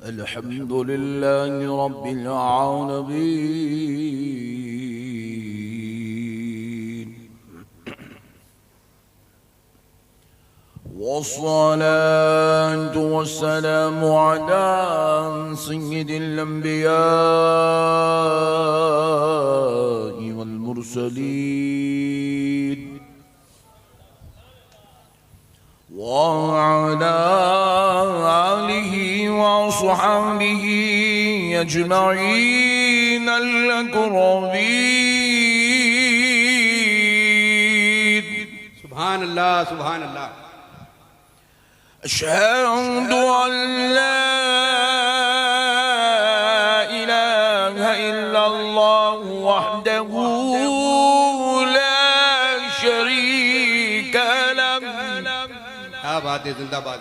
अल्हम्दुलिल्लाहि रब्बिल आलमीन वस्सलातु वस्सलामु अला सय्यिदिल अंबिया'i वल मुरसलीन वअला आलिहि वअस्हाबिहि अजमईन अल-अक़रबीन। सुभान अल्लाह, सुभान अल्लाह। अशहदु अन ला इलाहा इल्लल्लाह वहदहु ला शरीक लह। क्या बात है, जिंदाबाद।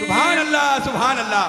सुभान अल्लाह, सुभान अल्लाह।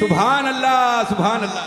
सुभान अल्लाह, सुभान अल्लाह।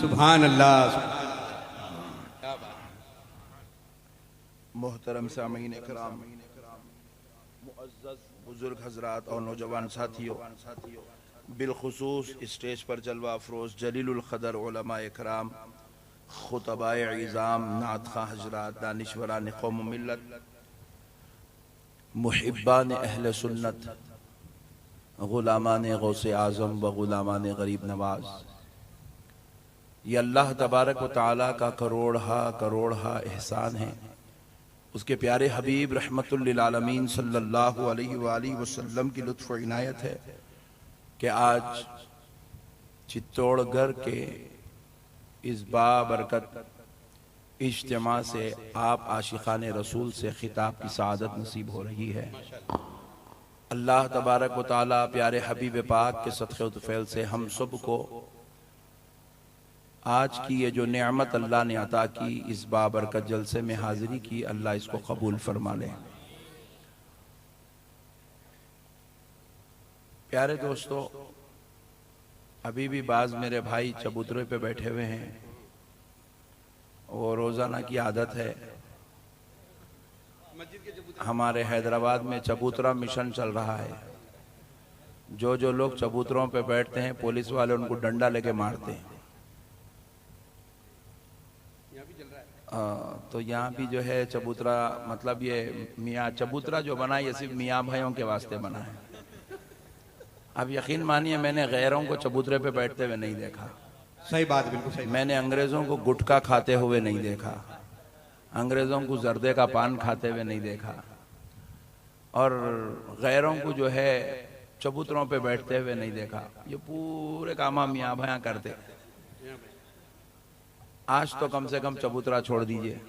सुभान अल्लाह। मोहतरम सामीन इकराम, मुअज़्ज़ज़ बुजुर्ग हजरात और नौजवान साथियों, बिलखुसूस स्टेज पर जलवा अफरोज जलीलुल क़दर उलमा इकराम, खुतबाए इज़ाम, नात ख़्वां हजरात, दानिशवरान कौम मिल्लत, मुहिब्बान अहले सुन्नत, गुलामान गौसे आज़म व गुलामान गरीब नवाज, ये अल्लाह तबारक व तआला का करोड़हा एहसान है। उसके प्यारे हबीब रहमतुल लिल आलमीन सल्लल्लाहु अलैहि वसल्लम की लुत्फ़ व इनायत है कि आज चित्तौड़गढ़ के इस बाबरकत इज्तिमा से आप आशिक़ान रसूल से खिताब की सआदत नसीब हो रही है। अल्लाह तबारक व तआला प्यारे हबीब पाक के सदक़े व तुफ़ैल से हम सब को आज की ये जो नेमत अल्लाह ने अता की, इस बाबरकत जलसे में हाजिरी की, अल्लाह इसको कबूल फरमा ले। प्यारे दोस्तों, अभी भी बाज मेरे भाई चबूतरे पे बैठे हुए हैं। वो रोज़ाना की आदत है, हमारे हैदराबाद में चबूतरा मिशन चल रहा है। जो जो लोग चबूतरों पे बैठते हैं, पुलिस वाले उनको डंडा लेके मारते हैं। तो यहाँ भी जो है चबूतरा, मतलब ये मियाँ चबूतरा जो बना ये सिर्फ मियाँ भाइयों के वास्ते बना है। अब यकीन मानिए मैंने गैरों को चबूतरे पे बैठते हुए नहीं देखा। सही बात, बिल्कुल सही। मैंने अंग्रेजों को गुटखा खाते हुए नहीं देखा, अंग्रेजों को जर्दे का पान खाते हुए नहीं देखा, और गैरों को जो है चबूतरों पे बैठते हुए नहीं देखा। ये पूरे काम हम मियाँ भाया करते। आज तो कम से कम चबूतरा छोड़ दीजिए,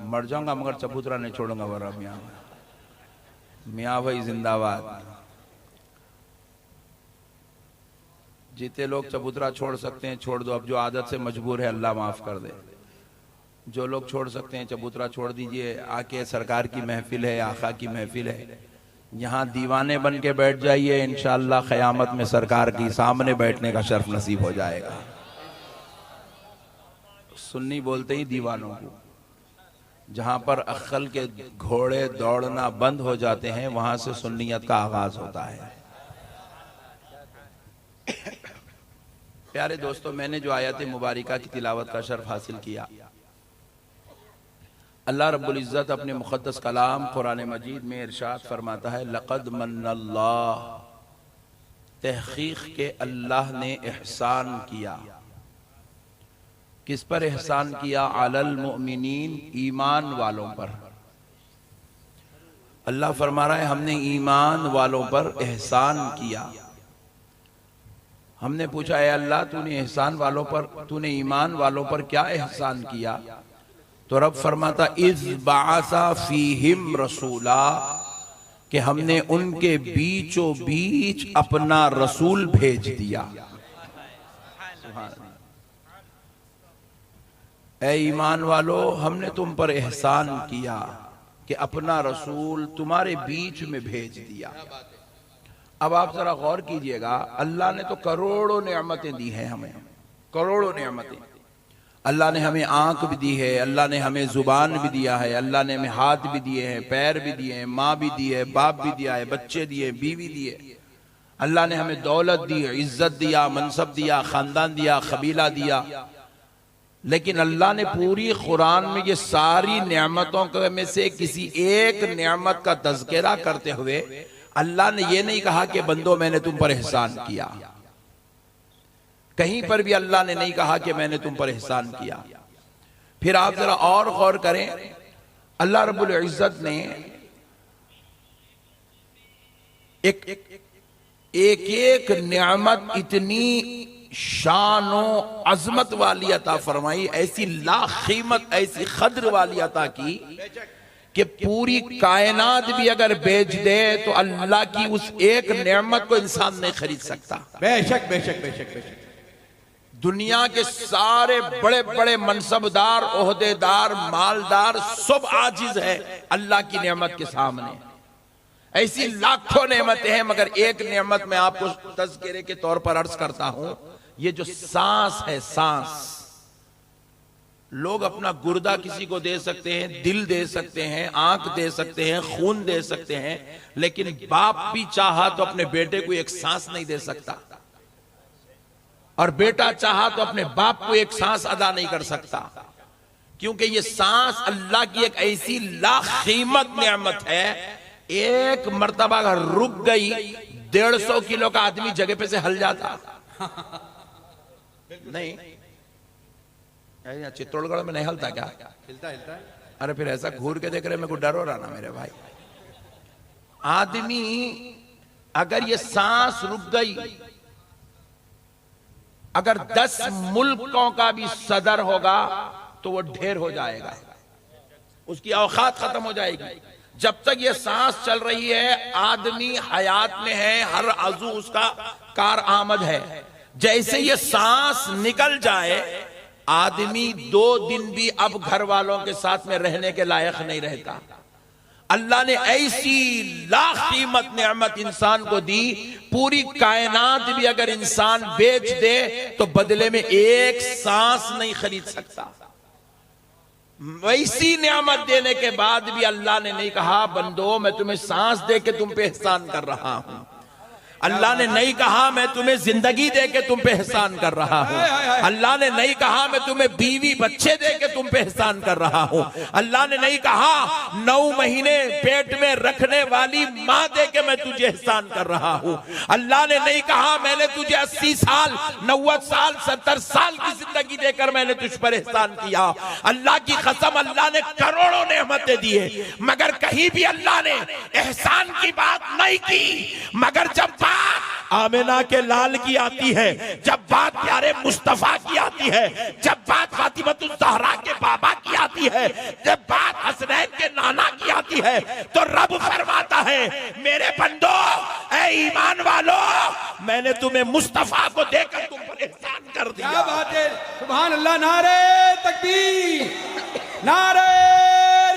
मर जाऊंगा मगर चबूतरा नहीं छोड़ूंगा। वरना मियाँ भाई जिंदाबाद। जीते लोग चबूतरा छोड़ सकते हैं छोड़ दो, अब जो आदत से मजबूर है अल्लाह माफ कर दे। जो लोग छोड़ सकते हैं चबूतरा छोड़ दीजिए। आके सरकार की महफिल है, आका की महफिल है, यहाँ दीवाने बन के बैठ जाइए, इंशाअल्लाह क़यामत में सरकार की सामने बैठने का शर्फ नसीब हो जाएगा। सुन्नी बोलते ही दीवानों को, जहां पर अक्ल के घोड़े दौड़ना बंद हो जाते हैं वहां से सुन्नियत का आगाज होता है। प्यारे दोस्तों, मैंने जो आयत मुबारिका की तिलावत का शर्फ हासिल किया, अल्लाह रब्बुल इज़्ज़त अपने मुक़द्दस कलाम कुरान मजीद में इरशाद फरमाता है, लक़द मन्नल्लाह, तहक़ीक़ के अल्लाह ने एहसान किया। किस पर एहसान किया? अलल मुमिनीन, ईमान वालों पर। अल्लाह फरमा रहा है हमने ईमान वालों पर एहसान किया। हमने पूछा है अल्लाह तूने एहसान वालों पर, तूने ईमान वालों पर क्या एहसान किया? तो रब फरमाता इज़ बाअसा फीहिम रसूला, कि हमने उनके बीचों बीच अपना रसूल भेज दिया। ऐ ईमान वालों, हमने तुम पर एहसान किया कि अपना रसूल तुम्हारे बीच में भेज दिया। अब आप जरा गौर कीजिएगा, अल्लाह ने तो करोड़ों नेमतें दी हैं हमें, करोड़ों नेमतें। अल्लाह ने हमें आंख भी दी है, अल्लाह ने हमें जुबान भी दिया है, अल्लाह ने हमें हाथ भी दिए हैं, पैर भी दिए हैं, माँ भी दी है, बाप भी दिया है, बच्चे दिए, बीवी दिए। अल्लाह ने हमें दौलत दी, इज्जत दिया, मनसब दिया, खानदान दिया, कबीला दिया। लेकिन अल्लाह ने पूरी कुरान में ये सारी नेमतों में से किसी एक नेमत का तज़किरा करते हुए अल्लाह ने ये नहीं कहा कि बंदो मैंने तुम पर एहसान किया। कहीं पर भी अल्लाह ने नहीं कहा कि मैंने तुम पर एहसान किया। फिर आप जरा और गौर करें, अल्लाह रब्बुल इज़्ज़त ने एक एक नेमत इतनी शानो अजमत वाली अता फरमाई, ऐसी लाखीमत, ऐसी कद्र वाली अता की कि पूरी कायनात भी अगर बेच दे तो अल्लाह की उस एक नेमत को इंसान नहीं खरीद सकता। बेशक बेशक बेशक बेशक। दुनिया के सारे बड़े बड़े मनसबदार, ओहदेदार, मालदार सब आजिज है अल्लाह की नेमत के सामने। ऐसी लाखों नेमतें हैं, मगर एक नेमत मैं आपको तज़किरे के तौर पर अर्ज करता हूं, ये जो सांस है, सांस। लोग अपना गुर्दा किसी को दे सकते हैं, दिल दे सकते हैं, आंख दे सकते हैं, खून दे सकते हैं, लेकिन बाप भी चाहा तो अपने बेटे को एक सांस नहीं दे सकता, और बेटा चाहा तो अपने बाप को एक सांस अदा नहीं कर सकता। क्योंकि ये सांस अल्लाह की एक ऐसी लाखीमत नेमत है, एक मर्तबा अगर रुक गई 150 किलो का आदमी जगह पे से हल जाता। नहीं, चित्तौड़गढ़ में नहीं हलता क्या? हिलता हिलता है। अरे फिर ऐसा घूर के देख रहे, मेरे को डर हो रहा ना मेरे भाई। आदमी अगर ये सांस रुक गई, अगर 10 मुल्कों का भी सदर होगा तो वो ढेर हो जाएगा, उसकी औकात खत्म हो जाएगी। जब तक ये सांस चल रही है आदमी हयात में है, हर अज़ू उसका कार आमद है। जैसे ये सांस निकल जाए आदमी 2 दिन भी अब घर वालों के साथ में रहने के लायक नहीं रहता। अल्लाह ने ऐसी लाखीमत नेमत इंसान को दी, पूरी कायनात भी अगर इंसान बेच दे तो बदले में एक सांस नहीं खरीद सकता। वैसी नेमत देने के बाद भी अल्लाह ने नहीं कहा बंदो मैं तुम्हें सांस दे के तुम पे एहसान कर रहा हूं। अल्लाह ने नहीं कहा मैं तुम्हें जिंदगी दे के तुम पे एहसान कर रहा हूँ। अल्लाह ने नहीं कहा मैं तुम्हें बीवी बच्चे दे के तुम पे एहसान कर रहा हूँ। अल्लाह ने नहीं कहा 9 महीने पेट में रखने वाली माँ दे के मैं तुझे एहसान कर रहा हूँ। अल्लाह ने नहीं कहा मैंने तुझे 80 साल 90 साल 70 साल की जिंदगी देकर मैंने तुझ पर एहसान किया। अल्लाह की कसम अल्लाह ने करोड़ों नेमतें दी है, मगर कहीं भी अल्लाह ने एहसान की बात नहीं की। मगर जब आमिना के लाल की आती है, जब बात प्यारे मुस्तफा की आती है, जब बात फातिमतुल ज़हरा के बाबा की आती है, जब बात हसनैन के नाना की आती है, तो रब फरमाता है मेरे बंदो, ऐ ईमान वालो, मैंने तुम्हें मुस्तफा को देकर तुम पर एहसान कर दिया। क्या बात है, सुभान अल्लाह। नारे तकबीर, नारे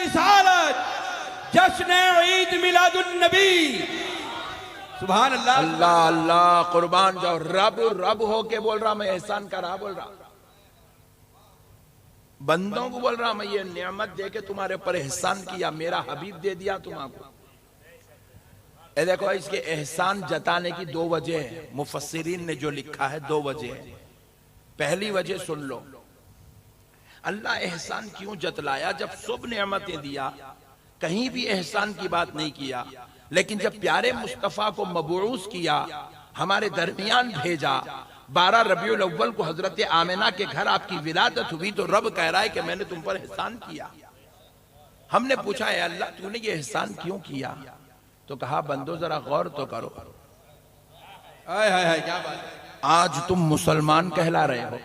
रिसालत, जश्न ईद मिलादुन नबी। सुभान अल्लाह। अल्लाह अल्लाह कुर्बान जाओ। रब रब हो के बोल रहा, मैं एहसान कर रहा बोल रहा, बंदों को बोल रहा मैं ये नेमत दे के तुम्हारे ऊपर एहसान किया, मेरा हबीब दे दिया तुमको। ये देखो इसके एहसान जताने की 2 वजह है। मुफस्सिरीन ने जो लिखा है 2 वजह है। पहली वजह सुन लो, अल्लाह एहसान क्यों जतलाया? जब सब नेमतें दिया, कहीं भी एहसान की बात नहीं किया, लेकिन जब प्यारे मुस्तफा को मबूस किया, हमारे दरमियान भेजा, 12 रबीउल अव्वल को हजरत आमिना के घर आपकी विलादत हुई, तो रब कह रहा है कि मैंने तुम पर एहसान किया। हमने पूछा है अल्लाह तूने ये एहसान क्यों किया? तो कहा बंदो जरा गौर तो करो। हाय हाय हाय, क्या बात है। आज तुम मुसलमान कहला रहे हो,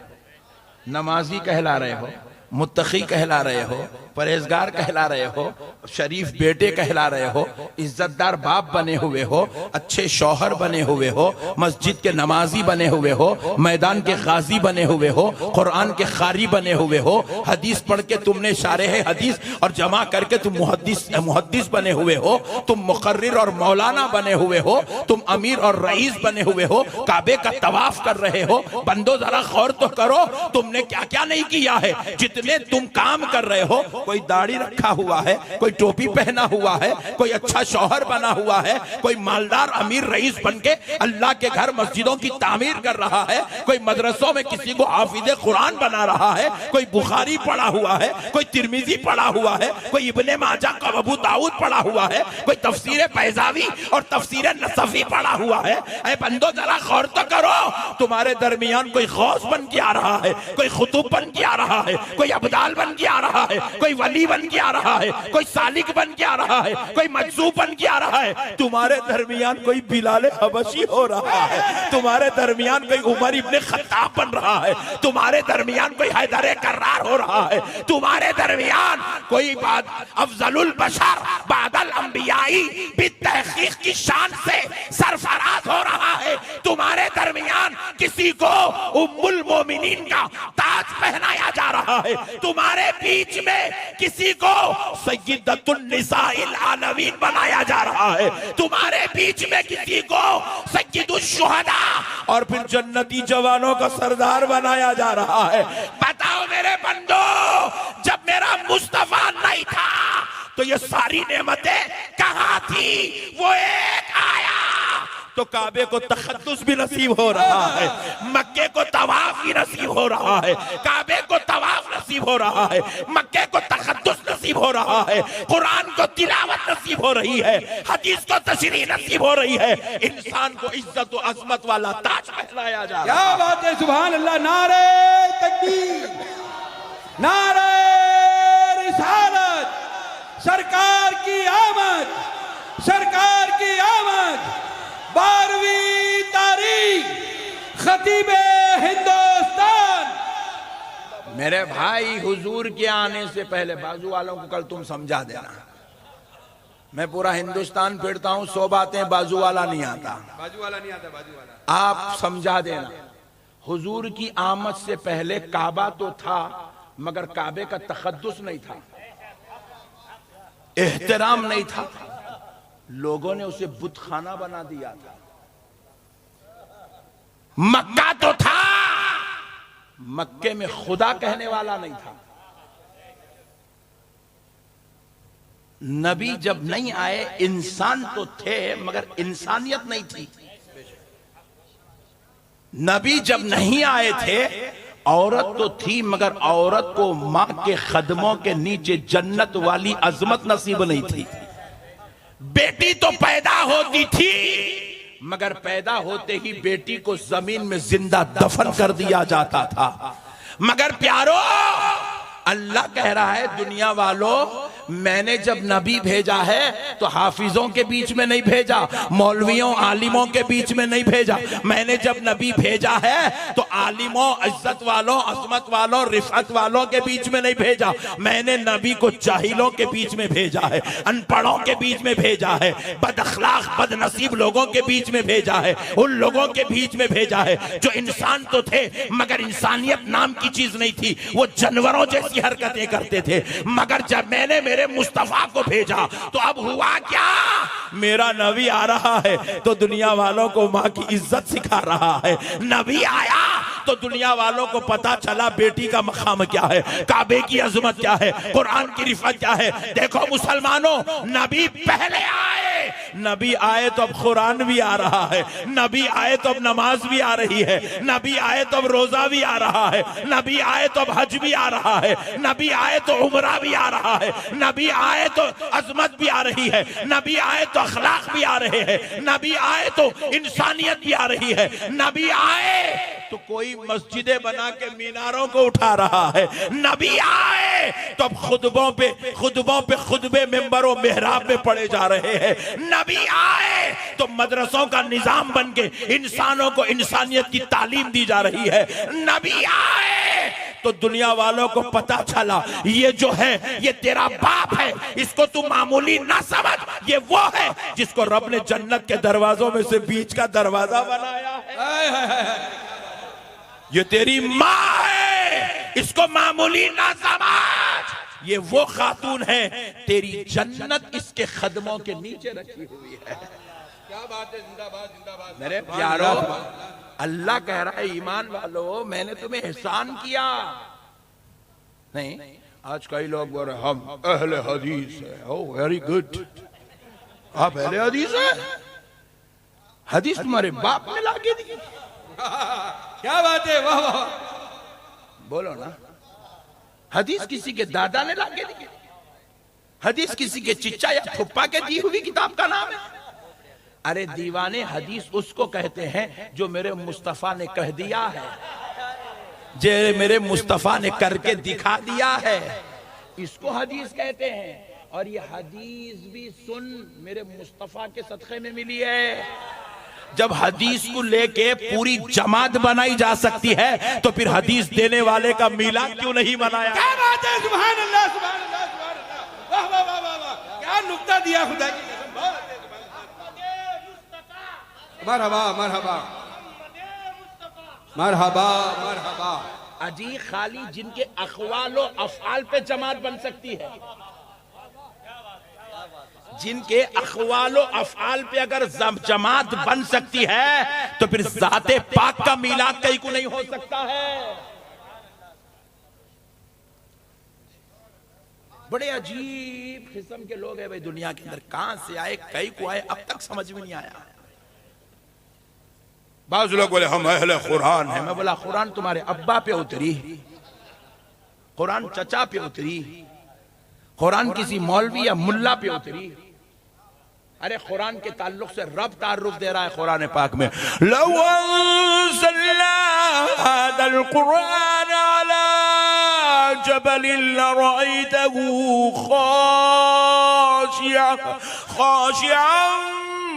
नमाजी कहला रहे हो, मुत्तकी कहला रहे हो, परहेजगार कहला रहे हो, शरीफ बेटे कहला रहे हो, इज्जतदार बाप बने हुए हो, अच्छे शौहर बने हुए हो, मस्जिद के नमाजी बने हुए हो, मैदान के गाजी बने हुए हो, कुरान के खारी बने हुए हो, हदीस पढ़ के तुमने शारेह हदीस और जमा करके तुम मुहद्दिस बने हुए हो, तुम मुकर्रिर और मौलाना बने हुए हो, तुम अमीर और रईस बने हुए हो, काबे का तवाफ कर रहे हो। बंदो जरा गौर तो करो, तुमने क्या क्या नहीं किया है। जितने तुम काम कर रहे हो, कोई दाढ़ी रखा हुआ है, कोई टोपी पहना हुआ है, कोई अच्छा शौहर बना हुआ है, कोई मालदार अमीर रईस बनके अल्लाह के घर मस्जिदों की तामीर कर रहा है, कोई मदरसों में किसी को हाफिज कुरान बना रहा है, कोई बुखारी पढ़ा हुआ है, कोई तिरमिजी पढ़ा हुआ है, कोई इब्ने माजा का अबू दाऊद पढ़ा हुआ है, कोई तफसीर पैजावी और तफसीर नसफी पढ़ा हुआ है। ऐ बंदो जरा गौर तो करो, तुम्हारे दरमियान कोई गौस बन के आ रहा है, कोई खुतूब बन के आ रहा है, कोई अब्दाल बन के आ रहा है, कोई वली बन के आ रहा है, कोई सालिक बन के आ रहा है, कोई मजसूब बन के आ रहा है। तुम्हारे दरमियान कोई बिलाल हबशी हो रहा है, तुम्हारे दरमियान कोई उमर इब्ने खत्ताब बन रहा है, तुम्हारे दरमियान कोई हैदर कर्रार हो रहा है, तुम्हारे दरमियान कोई अफजलुल बशर बादल अंबियाई बितहकीक की शान से सरफराज हो रहा है। तुम्हारे दरमियान किसी को उम्मुल मोमिनीन का ताज पहनाया जा रहा है, तुम्हारे बीच में किसी को सय्यदतुन निसाइल आलमीन बनाया जा रहा है, तुम्हारे बीच में किसी को सय्यदुश शुहदा और फिर जन्नती जवानों का सरदार बनाया जा रहा है। बताओ मेरे बंदो, जब मेरा मुस्तफा नहीं था तो ये सारी नेमतें कहां थी? वो एक आया तो काबे को तखद्दुस भी नसीब हो रहा है, मक्के को तवाफ भी नसीब हो रहा है, काबे को तवाफ नसीब हो रहा है, मक्के को तखद्दुस नसीब हो रहा है, कुरान को तिलावत नसीब हो रही है, हदीस को तशरीह नसीब हो रही है, इंसान को इज्जत और अजमत वाला ताज पहनाया जा रहा है। क्या बात है, सुभान अल्लाह। नारे तकबीर, नारे रिसालत, सरकार की आमद, सरकार की आमद। 12वीं तारीख, खतीबे हिंदुस्तान। मेरे भाई, हुजूर के आने से पहले बाजू वालों को कल तुम समझा देना, मैं पूरा हिंदुस्तान फिरता हूं, 100 बातें बाजू वाला नहीं आता, बाजू वाला नहीं आता, बाजू वाला। आप समझा देना, हुजूर की आमद से पहले काबा तो था, मगर काबे का तखद्दुस नहीं था, एहतराम नहीं था, लोगों ने उसे बुतखाना बना दिया था। मक्का तो था, मक्के में खुदा कहने वाला नहीं था। नबी जब नहीं आए, इंसान तो थे मगर इंसानियत नहीं थी। नबी जब नहीं आए थे औरत तो थी, मगर औरत को मां के कदमों के नीचे जन्नत वाली अजमत नसीब नहीं थी। बेटी तो पैदा होती थी, मगर पैदा होते ही बेटी को जमीन में जिंदा दफन कर दिया जाता था। मगर प्यारो, अल्लाह कह रहा है दुनिया वालों, मैंने जब नबी भेजा है तो हाफिजों के बीच में नहीं भेजा, मौलवियों आलिमों के बीच में नहीं भेजा। मैंने जब नबी भेजा है तो आलिमों, इज्जत वालों, अजमत वालों, रिफत वालों के बीच में नहीं भेजा। मैंने नबी को जाहिलों के बीच में भेजा है, अनपढ़ों के बीच में भेजा है, बदअखलाक बदनसीब लोगों के बीच में भेजा है, उन लोगों के बीच में भेजा है जो इंसान तो थे मगर इंसानियत नाम की चीज नहीं थी, वो जानवरों जैसी हरकतें करते थे। मगर जब मैंने मेरे मुस्तफा को भेजा तो अब हुआ क्या, मेरा नबी आ रहा है तो दुनिया वालों को मां की इज्जत सिखा रहा है। नबी आया तो दुनिया वालों को पता चला बेटी का मकाम क्या है, काबे की अजमत क्या है, कुरान की रिफत क्या है। देखो मुसलमानों, नबी पहले आए, नबी आए तो अब कुरान भी आ रहा है, नबी आए तो अब नमाज भी आ रही है, नबी आए तो अब रोजा भी आ रहा है, नबी आए तो अब हज भी आ रहा है, नबी आए तो उमरा भी आ रहा है, नबी आए तो अजमत भी आ रही है, नबी आए तो अखलाक भी आ रहे हैं, नबी आए तो इंसानियत भी आ रही है, नबी आए तो कोई मस्जिदें बना के मीनारों को उठा रहा है, नबी आए तो अब खुतबों पे खुतबे मिंबरों मेहराब में पड़े जा रहे हैं, नबी आए तो मदरसों का निजाम बन के इंसानों को इंसानियत की तालीम दी जा रही है, नबी आए तो दुनिया वालों को पता चला ये जो है ये तेरा बाप है, इसको तू मामूली ना समझ, ये वो है जिसको रब ने जन्नत के दरवाजों में से बीच का दरवाजा बनाया है। ये तेरी माँ है, इसको मामूली ना समझ, ये वो खातून है, तेरी जन्नत इसके कदमों के नीचे रखी हुई है। क्या बात है, जिंदाबाद जिंदाबाद। मेरे प्यारो, अल्लाह कह रहा है ईमान वालों, मैंने तुम्हें एहसान किया नहीं। आज कई लोग बोल रहे हम अहले हदीस है। ओह वेरी गुड, आप अहले हदीस है? हदीस तुम्हारे बाप ने लाके दी। क्या बात है, वाह वाह। बोलो ना, हदीस किसी के दादा ने लाके दी, हदीस किसी के चिच्चा या फुप्पा के दी हुई किताब का नाम है। अरे दीवाने हदीस उसको कहते हैं जो मेरे मुस्तफा ने कह दिया है, जो मेरे मुस्तफा ने करके दिखा दिया है, इसको हदीस कहते हैं। और ये हदीस भी सुन मेरे मुस्तफा के सदक़े में मिली है। जब हदीस को लेके पूरी जमात बनाई जा सकती है तो फिर हदीस देने वाले का मिलाद क्यों नहीं बनाया? क्या बात है, सुभान अल्लाह सुभान अल्लाह सुभान अल्लाह, वाह वाह वाह वाह वाह, क्या नुक्ता दिया खुदा की कसम। मरहबा मरहबा मरहबा मरहबा। अजी खाली जिनके अक़वाल और अफ़आल पे जमात बन सकती है, जिनके अक़वाल और अफ़आल पे अगर जमात बन सकती है तो फिर ज़ाते पाक का मिलाद कहीं को नहीं हो सकता है। बड़े अजीब किस्म के लोग हैं भाई दुनिया के अंदर, कहां से आए कई को आए अब तक समझ में नहीं आया। बाज़ लोग बोले हम अहले कुरान हैं, मैं बोला कुरान तुम्हारे अब्बा पे उतरी, कुरान चचा पे उतरी, कुरान किसी मौलवी या मुल्ला पे उतरी। अरे कुरान के ताल्लुक से रब तारुफ दे रहा है कुरान पाक में, लौ अंज़लना हाज़ल कुरान अला जबलिन लरअयतहु खाशिअन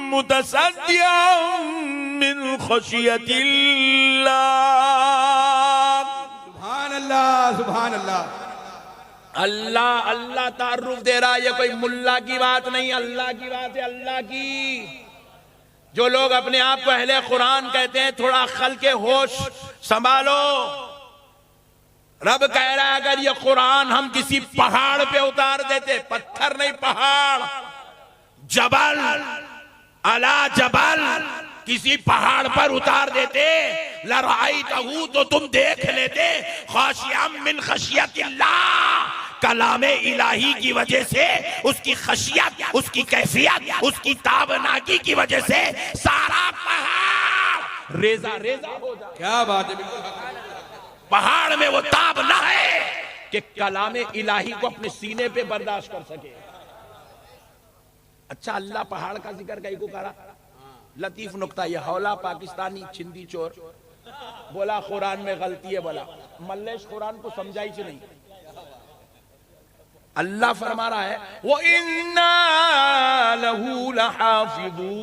मुतसद्दिअन मिन खशियतिल्लाह। सुभान अल्लाह सुभान अल्लाह। अल्लाह अल्लाह तारुफ दे रहा है, ये कोई मुल्ला की बात नहीं, अल्लाह की बात है, अल्लाह की। जो लोग अपने आप को अहले कुरान कहते हैं, थोड़ा अक्ल के होश संभालो। रब कह रहा है अगर ये कुरान हम किसी पहाड़ पे उतार देते, पत्थर नहीं पहाड़, जबल अला जबल, किसी पहाड़ पर उतार देते, लरअयतहु तो तुम देख लेते, खाशिअन मिन खशियतिल्लाह, कलामे इलाही की वजह से, उसकी खशियत, उसकी कैफियत, उसकी ताबनाकी की वजह से सारा पहाड़ रेजा रेजा हो जाए। क्या बात है, बिल्कुल हक है। पहाड़ में वो ताब ना है कि कलामे इलाही को अपने सीने पे बर्दाश्त कर सके। अच्छा, अल्लाह पहाड़ का जिक्र कहीं को करा। लतीफ नुक्ता ये हौला पाकिस्तानी छिंदी चोर बोला कुरान में गलती है। बोला मल्लेश कुरान को समझाई कि नहीं। अल्लाह फरमा रहा है वो इन्ना लहू लहाफिज़ून।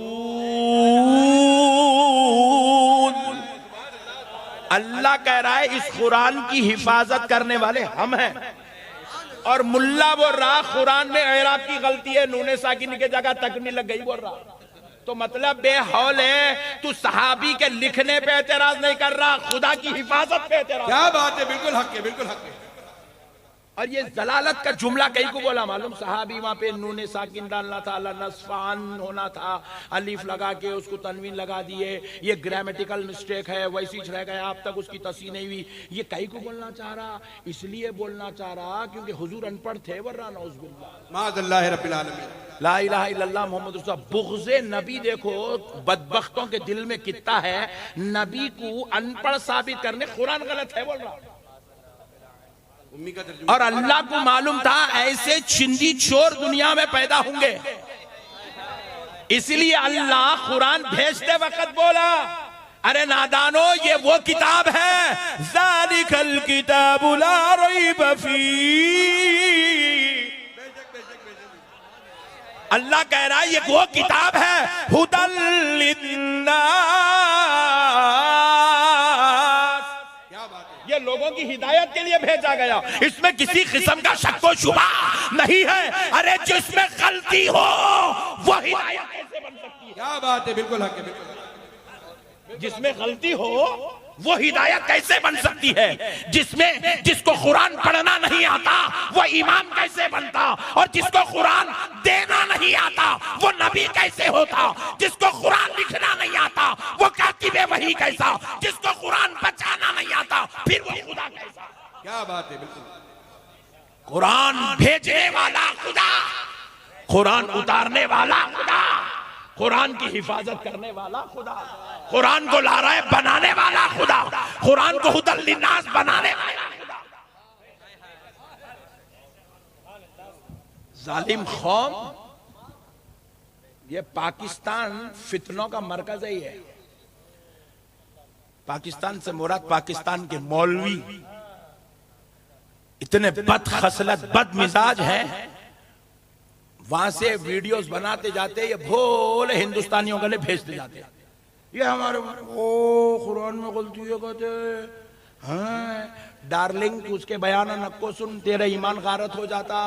अल्लाह कह रहा है इस कुरान की हिफाजत करने वाले हम हैं। और मुल्ला बोल रहा कुरान में एराब की गलती है, नूने साकिन के जगह तकनी लग गई बोल रहा। तो मतलब बेहौल है, तू सहाबी के लिखने पे एतराज नहीं कर रहा, खुदा की हिफाजत पे एतराज। क्या बात है, बिल्कुल हक है, बिल्कुल हक है। और ये जलालत का जुमला कहीं को बोला मालूम। सहाबी वहां पे नूने साकिन डालना था, नस्फान होना था, अलीफ लगा के उसको तनवीन लगा दिए। ये ग्रामेटिकल मिस्टेक है, वैसी रह गया, अब तक उसकी तस्हीह नहीं हुई। ये कहीं को बोलना चाह रहा, इसलिए बोलना चाह रहा क्योंकि हुजूर अनपढ़ थे, वरना नौज़ुबिल्लाह। माज़अल्लाह रब्बिल आलमीन। ला इलाहा इल्लल्लाह मुहम्मद रसूलुल्लाह। बुग़्ज़े नबी देखो बदबख्तों के दिल में कितना है। नबी को अनपढ़ साबित करने कुरान गलत है बोल रहा। और अल्लाह को मालूम था ऐसे छिंदी चोर दुनिया में पैदा होंगे, इसलिए अल्लाह कुरान भेजते वक्त बोला अरे नादानो ये वो किताब है, ज़ालिकल किताबु ला रैब फीह। अल्लाह कह रहा है ये वो किताब है हुदल लिन्नास, ये लोगों की हिदायत के लिए भेजा गया। इसमें किसी किस्म का शक व शुबा नहीं है। अरे जिसमें गलती हो वो हिदायत कैसे बन सकती है। क्या बात है, बिल्कुल हक है, बिल्कुल। जिसमें गलती हो वो हिदायत कैसे बन सकती है। जिसमें जिसको कुरान पढ़ना नहीं आता वो इमाम कैसे बनता, और जिसको कुरान देना नहीं आता वो नबी कैसे होता। जिसको कुरान लिखना नहीं आता वो कातिबे वही कैसा। जिसको कुरान बचाना नहीं आता फिर वो खुदा कैसा। क्या बात है, बिल्कुल। कुरान भेजने वाला खुदा, कुरान उतारने वाला खुदा, कुरान की हिफाजत करने वाला खुदा, कुरान को ला रहा है बनाने वाला खुदा, कुरान को हुदल लिन्नास बनाने वाला खुदा। जालिम कौम, ये पाकिस्तान फितनों का मरकज है। ये पाकिस्तान से मुराद पाकिस्तान के मौलवी इतने बदखसलत बदमिजाज हैं, वहां से वीडियोस बनाते जाते, ये भोले हिंदुस्तानियों के लिए भेजते जाते। ये हमारे ओ कुरान में गलती है कहते हैं, डार्लिंग उसके बयान नक्को सुन, तेरा ईमान गारत हो जाता।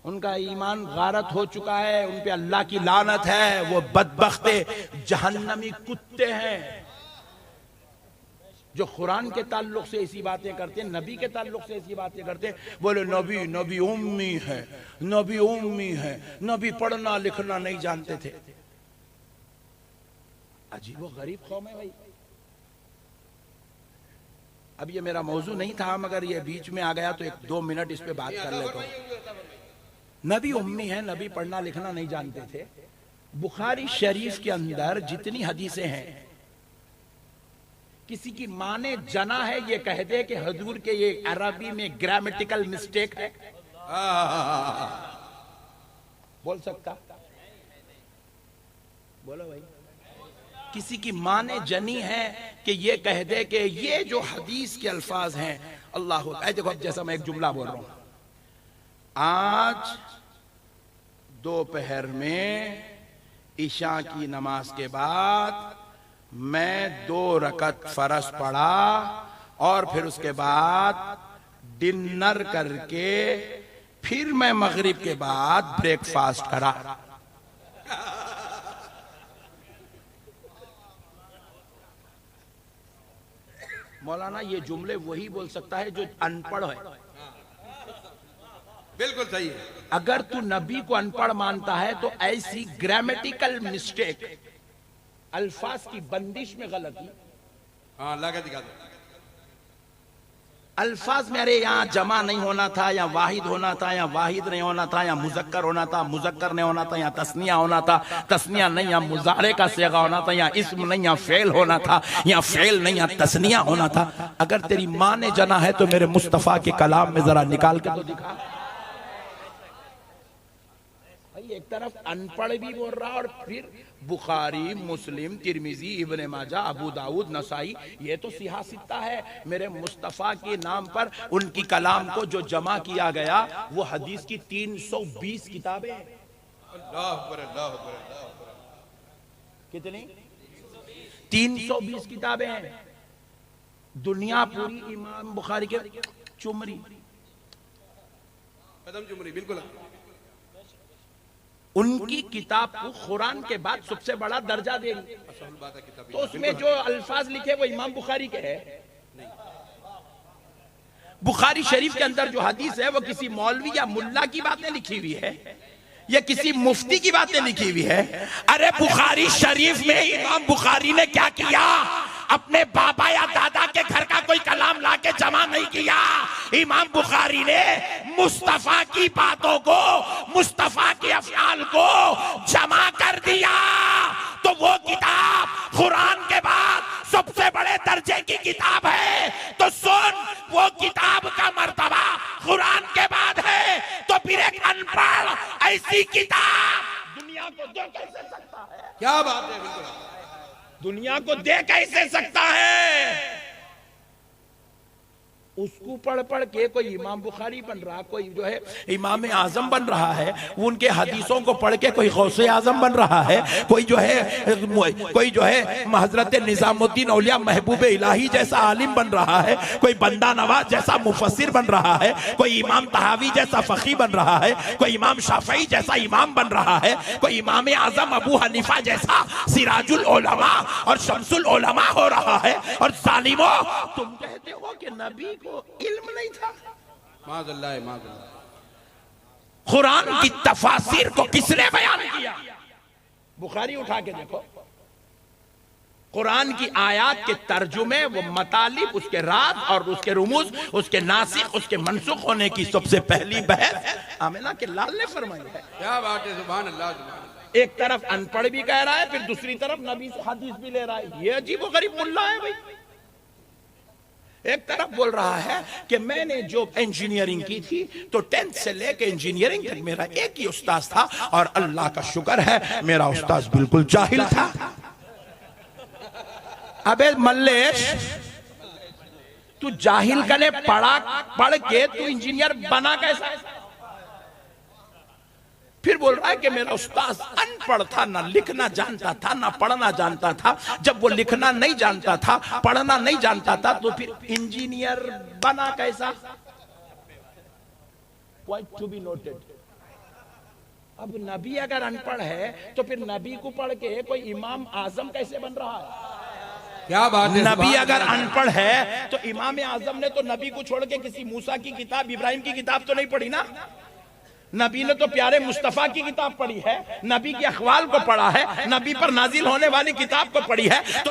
उनका ईमान गारत हो चुका है, उन पे अल्लाह की लानत है। वो बदबख्ते जहन्नमी कुत्ते हैं जो कुरान के ताल्लुक से ऐसी बातें करते हैं, नबी के ताल्लुक से ऐसी बातें करते हैं। बोले नबी नबी उम्मी है, नबी उम्मी है, नबी पढ़ना लिखना नहीं जानते थे। अजीब व गरीब कौम है भाई। अब ये मेरा मौजू नहीं था, मगर ये बीच में आ गया तो 1-2 मिनट इस पे बात कर लेता हूं। नबी उम्मी है, नबी पढ़ना लिखना नहीं जानते थे। बुखारी शरीफ के अंदर जितनी हदीसें हैं, किसी की मां ने जना है ये कह दे कि हजूर के ये अरबी में ग्रामेटिकल मिस्टेक है, बोल सकता? बोलो भाई। किसी की मां ने जनी है कि ये कह दे कि ये जो हदीस के अल्फाज हैं, अल्लाह देखो, अब जैसा मैं एक जुमला बोल रहा हूं, आज दोपहर में ईशा की नमाज के बाद मैं 2 रकत फर्ज पढ़ा और फिर उसके बाद डिनर करके फिर मैं मगरिब के बाद ब्रेकफास्ट करा। मौलाना ये जुमले वही बोल सकता है जो अनपढ़ है। बिल्कुल सही है। अगर तू नबी को अनपढ़ मानता है तो ऐसी ग्रामेटिकल मिस्टेक, अल्फाज की बंदिश में गलती, हाँ लगा दिखा दो। अल्फाज में अरे यहाँ जमा नहीं होना था, या वाहिद होना था, या वाहिद नहीं होना था, या मुजक्कर होना था, मुजक्कर नहीं होना था, या तस्निया होना था, तस्निया नहीं, या मुजारे का सेगा होना था, या इस्म नहीं, या फेल होना था, या फेल नहीं, या तस्निया होना था। अगर तेरी माँ ने जना है तो मेरे मुस्तफा के कलाम में जरा निकाल के तो दिखा। एक तरफ अनपढ़ भी बोल रहा और फिर बुखारी, मुस्लिम, तिरमिजी, इब्ने माजा, अबू दाऊद, नसाई, ये तो सियासता है। मेरे मुस्तफ़ा के नाम पर उनकी कलाम को जो जमा किया गया वो हदीस की 320 किताबें। अल्लाह अकबर, अल्लाह अकबर, अल्लाह अकबर। कितनी? 320 किताबें हैं। दुनिया पूरी इमाम बुखारी के चुमरी, कदम चुमरी, बिल्कुल। उनकी किताब को कुरान के बाद सबसे बड़ा दर्जा देंगे तो उसमें जो अल्फाज लिखे वो इमाम बुखारी के हैं। बुखारी शरीफ के अंदर जो हदीस है वो किसी मौलवी या मुल्ला की बातें लिखी हुई है या किसी मुफ्ती की बातें लिखी हुई है। अरे बुखारी शरीफ में इमाम बुखारी ने क्या किया? अपने बाबा या दादा के घर का कोई कलाम लाके जमा नहीं किया। इमाम बुखारी ने मुस्तफा की बातों को, मुस्तफा के अफ़आल को जमा कर दिया। तो वो किताब कुरान के बाद सबसे बड़े दर्जे की किताब है। तो सुन, वो किताब का मर्तबा कुरान के बाद है, तो फिर एक अनपढ़ ऐसी किताब दुनिया को दे कैसे सकता है? क्या बात है, बिल्कुल। दुनिया को दे कैसे सकता है? उसको पढ़ पढ़ के कोई इमाम बुखारी बन रहा, कोई जो है इमाम आजम बन रहा है, उनके हदीसों को पढ़ के कोई गौसे आजम बन रहा है, कोई जो है हजरत निजामुद्दीन औलिया महबूब इलाही जैसा आलिम बन रहा है, कोई बंदा नवाज जैसा मुफस्सिर बन रहा है, कोई इमाम तहावी जैसा फकी बन रहा है, कोई इमाम शाफई जैसा इमाम बन रहा है, कोई इमाम आजम अबू हनीफा जैसा सिराजुल उलमा और शम्सुल उलमा हो रहा है। और जालिमो, तुम कहते हो कि नबी को इल्म नहीं था? माज़अल्लाह, माज़अल्लाह। कुरान की तफासिर को किसने बयान किया? बुखारी उठा के देखो। कुरान की आयत के तर्जुमे, वो मतालिब, उसके राज और उसके रुमूज, उसके नासिख, उसके मनसूख होने की सबसे पहली बहस आमिना के लाल ने फरमाई है। क्या बात है, सुभान अल्लाह, सुभान अल्लाह। एक तरफ अनपढ़ भी कह रहा है, फिर दूसरी तरफ नबी से हदीस भी ले रहा है। ये अजीब व गरीब मुल्ला है भाई। एक तरफ बोल रहा है कि मैंने जो इंजीनियरिंग की थी तो 10th से लेके इंजीनियरिंग तक मेरा एक ही उस्ताद था और अल्लाह का शुक्र है मेरा उस्ताद बिल्कुल जाहिल था। अबे मल्लेश, तू जाहिल कने पढ़ के तू इंजीनियर बना कैसा? फिर बोल रहा है कि मेरा उस्ताद अनपढ़ था, ना लिखना जानता था, ना पढ़ना जानता था। जब वो लिखना नहीं जानता था, पढ़ना नहीं जानता था, तो फिर इंजीनियर बना कैसा? Point to be noted. अब नबी अगर अनपढ़ है तो फिर नबी को पढ़ के कोई इमाम आजम कैसे बन रहा है? क्या बात है। नबी अगर अनपढ़ है तो इमाम आजम ने तो नबी को छोड़ के किसी मूसा की किताब, इब्राहिम की किताब तो नहीं पढ़ी ना। नबी ने तो प्यारे मुस्तफा की किताब पढ़ी है, नबी के अखवाल को पढ़ा है, नबी पर नाजिल होने वाली किताब को पढ़ी है। तो